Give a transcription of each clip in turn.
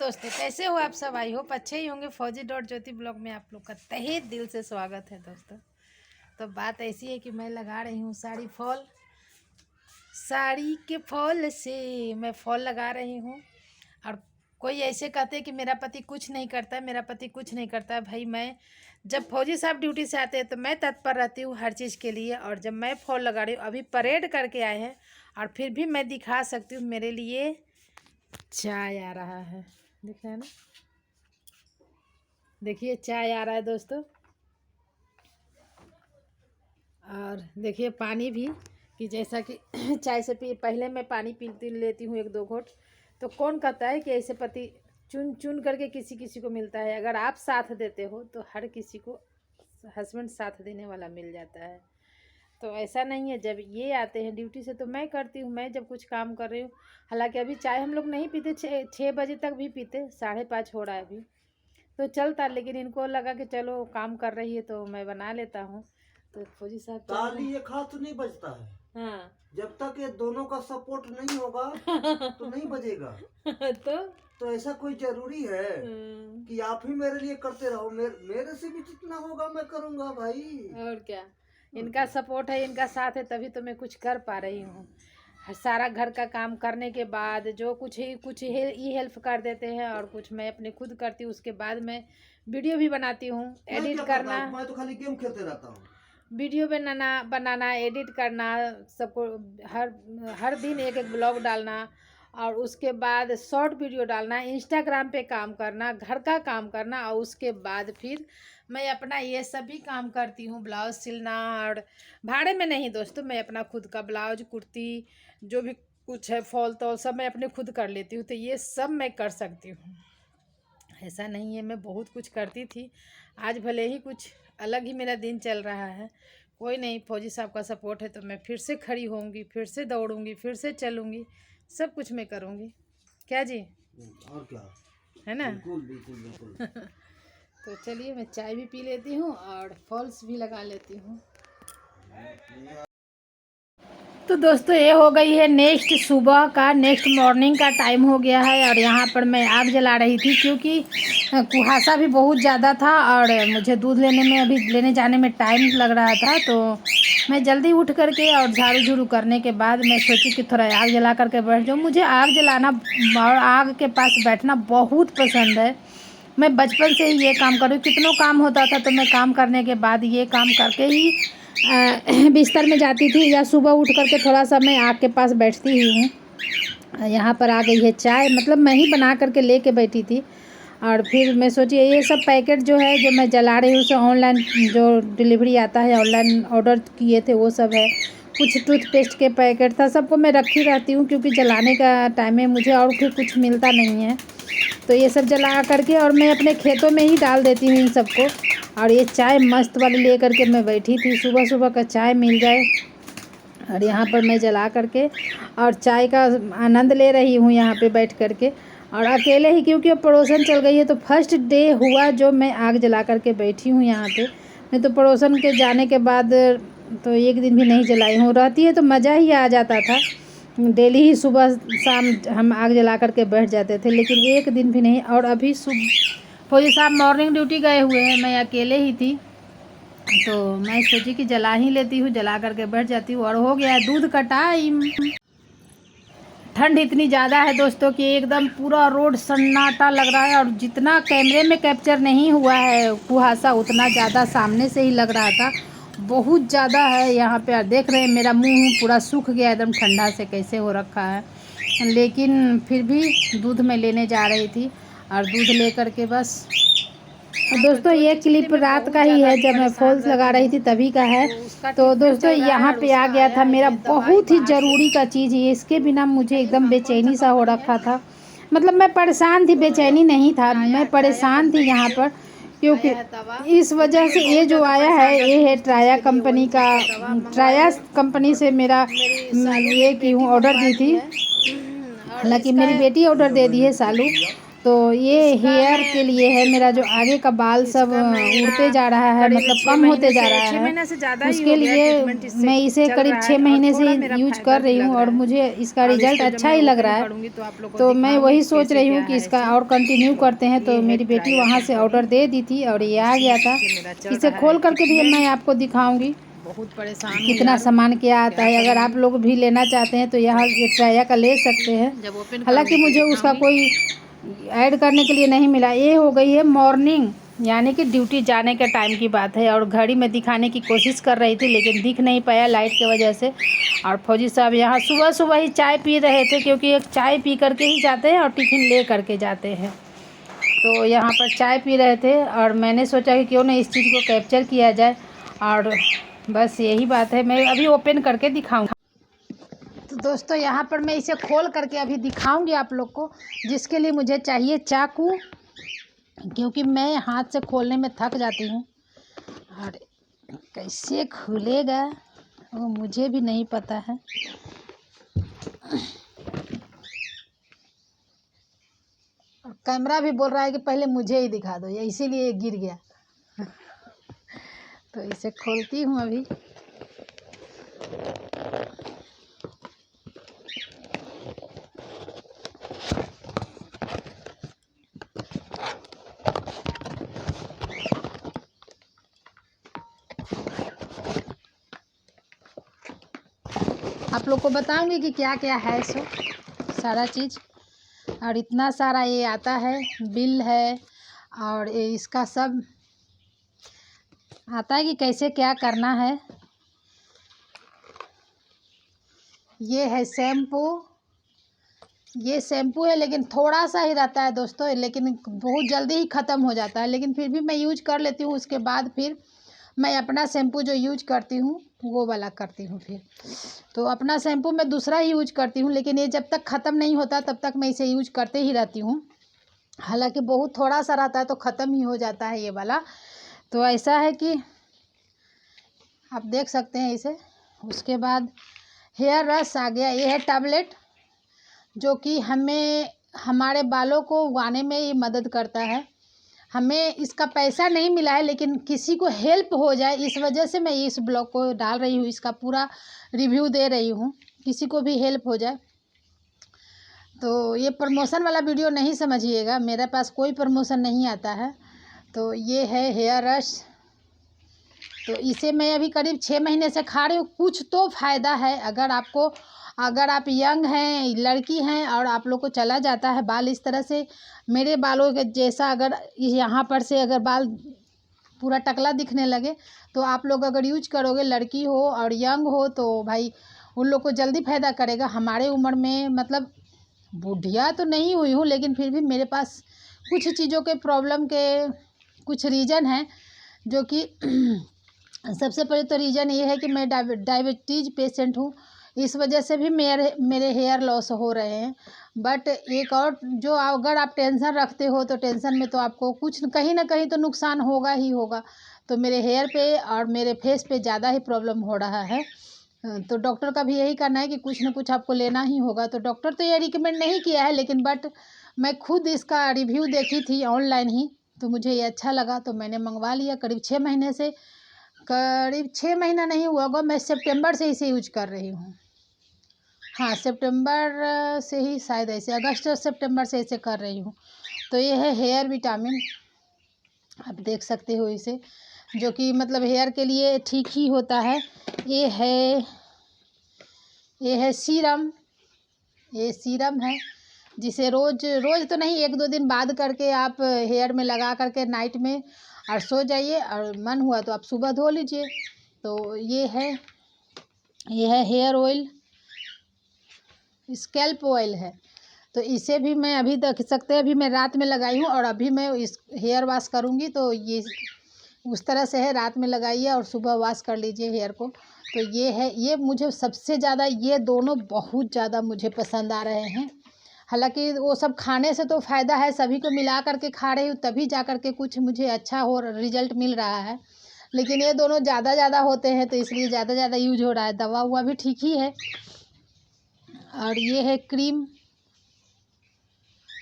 दोस्तों, कैसे हो आप सब? आई होप अच्छे ही होंगे। फौजी.ज्योति ब्लॉग में आप लोग का तहे दिल से स्वागत है दोस्तों। तो बात ऐसी है कि मैं लगा रही हूँ साड़ी के फॉल से मैं फॉल लगा रही हूँ। और कोई ऐसे कहते हैं कि मेरा पति कुछ नहीं करता है, मेरा पति कुछ नहीं करता है। भाई, मैं जब फौजी साहब ड्यूटी से आते हैं तो मैं तत्पर रहती हूँ हर चीज़ के लिए। और जब मैं फॉल लगा रही हूँ, अभी परेड करके आए हैं और फिर भी मैं दिखा सकती हूँ। मेरे लिए चाय आ रहा है, दिख रहा है ना? देखिए चाय आ रहा है दोस्तों। और देखिए पानी भी, कि जैसा कि चाय से पहले मैं पानी पी लेती हूँ 1-2 घोट। तो कौन कहता है कि ऐसे पति चुन चुन करके किसी किसी को मिलता है। अगर आप साथ देते हो तो हर किसी को हस्बैंड साथ देने वाला मिल जाता है। तो ऐसा नहीं है, जब ये आते हैं ड्यूटी से तो मैं करती हूँ। मैं जब कुछ काम कर रही हूँ, हालांकि अभी चाय हम लोग नहीं पीते, 6 बजे तक भी पीते, 5:30 हो रहा है अभी तो चलता। लेकिन इनको लगा कि चलो काम कर रही है तो मैं बना लेता हूँ। तो फौजी साहब ताली एक हाथ नहीं बजता है। हाँ जब तक ये दोनों का सपोर्ट नहीं होगा तो नहीं बजेगा। तो ऐसा कोई जरूरी है कि आप ही मेरे लिए करते रहो। मेरे से भी जितना होगा मैं करूँगा भाई। और क्या, इनका सपोर्ट है, इनका साथ है, तभी तो मैं कुछ कर पा रही हूँ। सारा घर का काम करने के बाद जो कुछ ही हेल्प कर देते हैं और कुछ मैं अपने खुद करती हूँ। उसके बाद मैं वीडियो भी बनाती हूँ, एडिट करना। मैं तो खाली गेम खेलते रहता हूँ। वीडियो बनाना, एडिट करना, सबको हर दिन एक ब्लॉग डालना। और उसके बाद शॉर्ट वीडियो डालना, इंस्टाग्राम पे काम करना, घर का काम करना। और उसके बाद फिर मैं अपना ये सभी काम करती हूँ, ब्लाउज सिलना। और भाड़े में नहीं दोस्तों, मैं अपना खुद का ब्लाउज, कुर्ती, जो भी कुछ है, फॉल तौल सब मैं अपने खुद कर लेती हूँ। तो ये सब मैं कर सकती हूँ, ऐसा नहीं है। मैं बहुत कुछ करती थी, आज भले ही कुछ अलग ही मेरा दिन चल रहा है। कोई नहीं, फौजी साहब का सपोर्ट है तो मैं फिर से खड़ी होंगी, फिर से दौड़ूंगी, फिर से चलूंगी, सब कुछ मैं करूंगी। क्या जी? और क्या, है ना? बिल्कुल बिल्कुल बिल्कुल। तो चलिए मैं चाय भी पी लेती हूँ और फॉल्स भी लगा लेती हूँ। तो दोस्तों, ये हो गई है नेक्स्ट मॉर्निंग का टाइम हो गया है। और यहाँ पर मैं आग जला रही थी क्योंकि कुहासा भी बहुत ज़्यादा था और मुझे दूध लेने जाने में टाइम लग रहा था। तो मैं जल्दी उठ करके और झाड़ू झूड़ू करने के बाद मैं सोची कि थोड़ा आग जला करके बैठ जाऊँ। मुझे आग जलाना और आग के पास बैठना बहुत पसंद है। मैं बचपन से ही ये काम करूँ, कितनों काम होता था तो मैं काम करने के बाद ये काम करके ही बिस्तर में जाती थी, या सुबह उठ करके थोड़ा सा मैं आग के पास बैठती ही हूँ। यहाँ पर आ गई है चाय, मतलब मैं ही बना करके लेके बैठी थी। और फिर मैं सोची ये सब पैकेट जो है जो मैं जला रही हूँ, उसे ऑनलाइन जो डिलीवरी आता है, ऑनलाइन ऑर्डर किए थे वो सब है। कुछ टूथपेस्ट के पैकेट था, सबको मैं रखी रहती हूँ क्योंकि जलाने का टाइम में मुझे और फिर कुछ मिलता नहीं है। तो ये सब जला करके और मैं अपने खेतों में ही डाल देती हूँ इन सबको। और ये चाय मस्त वाली ले करके मैं बैठी थी, सुबह सुबह का चाय मिल जाए। और यहाँ पर मैं जला करके और चाय का आनंद ले रही हूँ यहाँ पे बैठ करके। और अकेले ही, क्योंकि अब पड़ोसन चल गई है तो फर्स्ट डे हुआ जो मैं आग जला करके बैठी हूँ यहाँ पे। नहीं तो पड़ोसन के जाने के बाद तो एक दिन भी नहीं जलाई हूँ। रहती है तो मज़ा ही आ जाता था, डेली ही सुबह शाम हम आग जला करके बैठ जाते थे, लेकिन एक दिन भी नहीं। और अभी फौजी साहब मॉर्निंग ड्यूटी गए हुए हैं, मैं अकेले ही थी तो मैं सोची कि जला ही लेती हूँ, जला करके बैठ जाती हूँ। और हो गया है दूध का टाइम। ठंड इतनी ज़्यादा है दोस्तों कि एकदम पूरा रोड सन्नाटा लग रहा है। और जितना कैमरे में कैप्चर नहीं हुआ है कुहासा, उतना ज़्यादा सामने से ही लग रहा था। बहुत ज़्यादा है यहाँ पे। आप देख रहे हैं मेरा मुंह पूरा सूख गया एकदम, ठंडा से कैसे हो रखा है। लेकिन फिर भी दूध मैं लेने जा रही थी और दूध ले करके बस। दोस्तों, ये क्लिप रात का ही है, जब मैं फॉल्स लगा रही थी तभी का है। तो दोस्तों, यहाँ पे आ गया था मेरा बहुत ही ज़रूरी का चीज़ है, इसके बिना मुझे एकदम बेचैनी सा हो रखा था। मतलब मैं परेशान थी, बेचैनी नहीं था, मैं परेशान थी यहाँ पर। क्योंकि इस वजह से ये जो आया है, ये है ट्राया कंपनी का। ट्राया कंपनी से मेरा ये की हूँ ऑर्डर दी थी, हालांकि मेरी बेटी ऑर्डर दे दी है सालू। तो ये हेयर के लिए है, मेरा जो आगे का बाल सब उड़ते जा रहा है, मतलब कम होते जा रहा है, उसके लिए मैं इसे करीब 6 महीने से यूज कर रही हूँ और मुझे इसका रिजल्ट अच्छा ही लग रहा है। तो मैं वही सोच रही हूँ कि इसका और कंटिन्यू करते हैं। तो मेरी बेटी वहाँ से ऑर्डर दे दी थी और ये आ गया था। इसे खोल करके भी मैं आपको दिखाऊंगी बहुत परेशान कितना सामान क्या आता है। अगर आप लोग भी लेना चाहते हैं तो यहाँ ये ट्राया का ले सकते हैं। जब ओपन हालांकि मुझे उसका कोई ऐड करने के लिए नहीं मिला। ये हो गई है मॉर्निंग, यानी कि ड्यूटी जाने के टाइम की बात है, और घड़ी में दिखाने की कोशिश कर रही थी लेकिन दिख नहीं पाया लाइट की वजह से। और फौजी साहब यहाँ सुबह सुबह ही चाय पी रहे थे, क्योंकि एक चाय पी करके ही जाते हैं और टिफ़िन ले करके जाते हैं। तो यहाँ पर चाय पी रहे थे और मैंने सोचा कि क्यों ना इस चीज़ को कैप्चर किया जाए, और बस यही बात है। मैं अभी ओपन करके दिखाऊंगा। तो दोस्तों यहाँ पर मैं इसे खोल करके अभी दिखाऊंगी आप लोग को, जिसके लिए मुझे चाहिए चाकू, क्योंकि मैं हाथ से खोलने में थक जाती हूँ। और कैसे खुलेगा वो मुझे भी नहीं पता है। और कैमरा भी बोल रहा है कि पहले मुझे ही दिखा दो, या इसीलिए ये गिर गया। तो इसे खोलती हूँ अभी। आप लोग को बताऊंगी कि क्या क्या है सो सारा चीज़। और इतना सारा ये आता है, बिल है, और ये इसका सब आता है कि कैसे क्या करना है। ये है शैम्पू, ये शैम्पू है लेकिन थोड़ा सा ही रहता है दोस्तों, लेकिन बहुत जल्दी ही ख़त्म हो जाता है, लेकिन फिर भी मैं यूज कर लेती हूँ। उसके बाद फिर मैं अपना शैम्पू जो यूज करती हूँ वो वाला करती हूँ। फिर तो अपना शैम्पू मैं दूसरा ही यूज करती हूँ, लेकिन ये जब तक ख़त्म नहीं होता तब तक मैं इसे यूज करते ही रहती हूँ। हालांकि बहुत थोड़ा सा रहता है तो ख़त्म ही हो जाता है ये वाला। तो ऐसा है कि आप देख सकते हैं इसे। उसके बाद हेयर रस आ गया। ये है टैबलेट, जो कि हमें हमारे बालों को उगाने में ये मदद करता है। हमें इसका पैसा नहीं मिला है, लेकिन किसी को हेल्प हो जाए इस वजह से मैं इस ब्लॉग को डाल रही हूँ, इसका पूरा रिव्यू दे रही हूँ, किसी को भी हेल्प हो जाए। तो ये प्रमोशन वाला वीडियो नहीं समझिएगा, मेरे पास कोई प्रमोशन नहीं आता है। तो ये है हेयर रश। तो इसे मैं अभी करीब 6 महीने से खा रही हूँ। कुछ तो फ़ायदा है। अगर आप यंग हैं, लड़की हैं, और आप लोग को चला जाता है बाल इस तरह से, मेरे बालों के जैसा, अगर यहाँ पर से अगर बाल पूरा टकला दिखने लगे, तो आप लोग अगर यूज करोगे, लड़की हो और यंग हो, तो भाई उन लोग को जल्दी फ़ायदा करेगा। हमारे उम्र में, मतलब बुढ़िया तो नहीं हुई हूँ, लेकिन फिर भी मेरे पास कुछ चीज़ों के प्रॉब्लम के कुछ रीज़न हैं, जो कि सबसे पहले तो रीज़न ये है कि मैं डायबिटीज़ पेशेंट हूँ। इस वजह से भी मेरे हेयर लॉस हो रहे हैं। बट एक और, जो अगर आप टेंशन रखते हो तो टेंशन में तो आपको कुछ कहीं ना कहीं तो नुकसान होगा ही होगा। तो मेरे हेयर पे और मेरे फेस पे ज़्यादा ही प्रॉब्लम हो रहा है। तो डॉक्टर का भी यही कहना है कि कुछ ना कुछ आपको लेना ही होगा। तो डॉक्टर तो ये रिकमेंड नहीं किया है, लेकिन बट मैं खुद इसका रिव्यू देखी थी ऑनलाइन ही, तो मुझे ये अच्छा लगा, तो मैंने मंगवा लिया। करीब 6 महीना नहीं हुआ होगा, मैं सितंबर से इसे यूज कर रही हूँ। हाँ, सितंबर से ही, शायद ऐसे अगस्त और सितंबर से इसे कर रही हूँ। तो ये है हेयर विटामिन, आप देख सकते हो इसे, जो कि मतलब हेयर के लिए ठीक ही होता है। ये है सीरम। ये सीरम है, जिसे रोज़ रोज़ तो नहीं, 1-2 दिन बाद करके आप हेयर में लगा करके नाइट में और सो जाइए, और मन हुआ तो आप सुबह धो लीजिए। तो ये है हेयर ऑयल, स्कैल्प ऑयल है। तो इसे भी मैं अभी देख सकते हैं, अभी मैं रात में लगाई हूँ, और अभी मैं इस हेयर वॉश करूँगी। तो ये उस तरह से है, रात में लगाइए और सुबह वॉश कर लीजिए हेयर को। तो ये है, ये मुझे सबसे ज़्यादा, ये दोनों बहुत ज़्यादा मुझे पसंद आ रहे हैं। हालांकि वो सब खाने से तो फ़ायदा है, सभी को मिला करके खा रही हूँ, तभी जा कर के कुछ मुझे अच्छा हो रिजल्ट मिल रहा है। लेकिन ये दोनों ज़्यादा होते हैं, तो इसलिए ज़्यादा यूज हो रहा है। दवा हुआ भी ठीक ही है। और ये है क्रीम,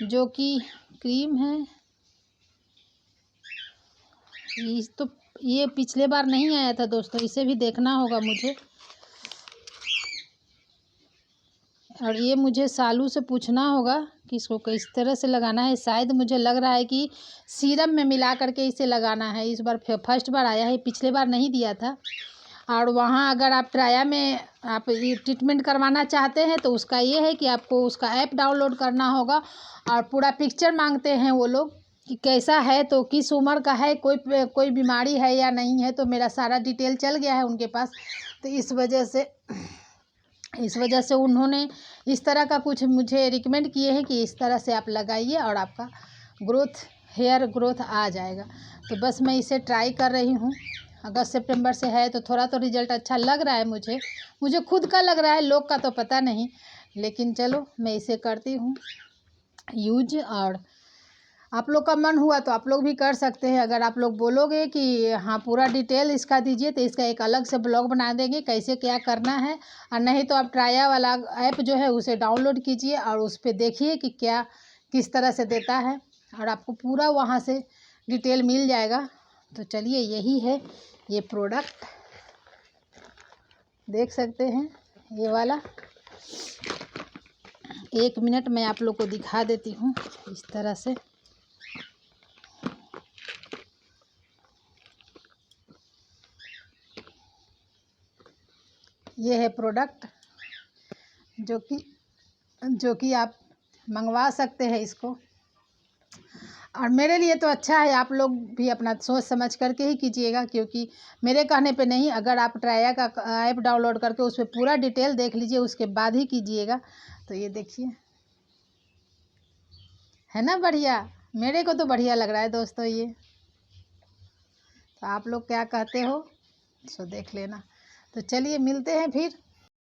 जो कि क्रीम है। ये पिछले बार नहीं आया था दोस्तों, इसे भी देखना होगा मुझे। और ये मुझे सालू से पूछना होगा कि इसको किस तरह से लगाना है। शायद मुझे लग रहा है कि सीरम में मिला करके इसे लगाना है। इस बार फर्स्ट बार आया है, पिछले बार नहीं दिया था। और वहाँ अगर आप ट्राया में आप ये ट्रीटमेंट करवाना चाहते हैं तो उसका ये है कि आपको उसका ऐप डाउनलोड करना होगा और पूरा पिक्चर मांगते हैं वो लोग कि कैसा है, तो किस उम्र का है, कोई बीमारी है या नहीं है। तो मेरा सारा डिटेल चल गया है उनके पास, तो इस वजह से उन्होंने इस तरह का कुछ मुझे रिकमेंड किए हैं कि इस तरह से आप लगाइए और आपका हेयर ग्रोथ आ जाएगा। तो बस मैं इसे ट्राई कर रही हूँ। अगस्त सितंबर से है तो थोड़ा तो रिजल्ट अच्छा लग रहा है मुझे खुद का लग रहा है, लोग का तो पता नहीं। लेकिन चलो मैं इसे करती हूँ यूज, और आप लोग का मन हुआ तो आप लोग भी कर सकते हैं। अगर आप लोग बोलोगे कि हाँ पूरा डिटेल इसका दीजिए तो इसका एक अलग से ब्लॉग बना देंगे कैसे क्या करना है। और नहीं तो आप ट्राया वाला ऐप जो है उसे डाउनलोड कीजिए और उस पर देखिए कि क्या किस तरह से देता है, और आपको पूरा वहाँ से डिटेल मिल जाएगा। तो चलिए यही है ये प्रोडक्ट, देख सकते हैं ये वाला। 1 मिनट मैं आप लोग को दिखा देती हूँ इस तरह से। ये है प्रोडक्ट जो कि आप मंगवा सकते हैं इसको। और मेरे लिए तो अच्छा है, आप लोग भी अपना सोच समझ करके ही कीजिएगा, क्योंकि मेरे कहने पे नहीं। अगर आप ट्राया का ऐप डाउनलोड करके उस पर पूरा डिटेल देख लीजिए उसके बाद ही कीजिएगा। तो ये देखिए, है ना बढ़िया। मेरे को तो बढ़िया लग रहा है दोस्तों ये। तो आप लोग क्या कहते हो सो देख लेना। तो चलिए मिलते हैं फिर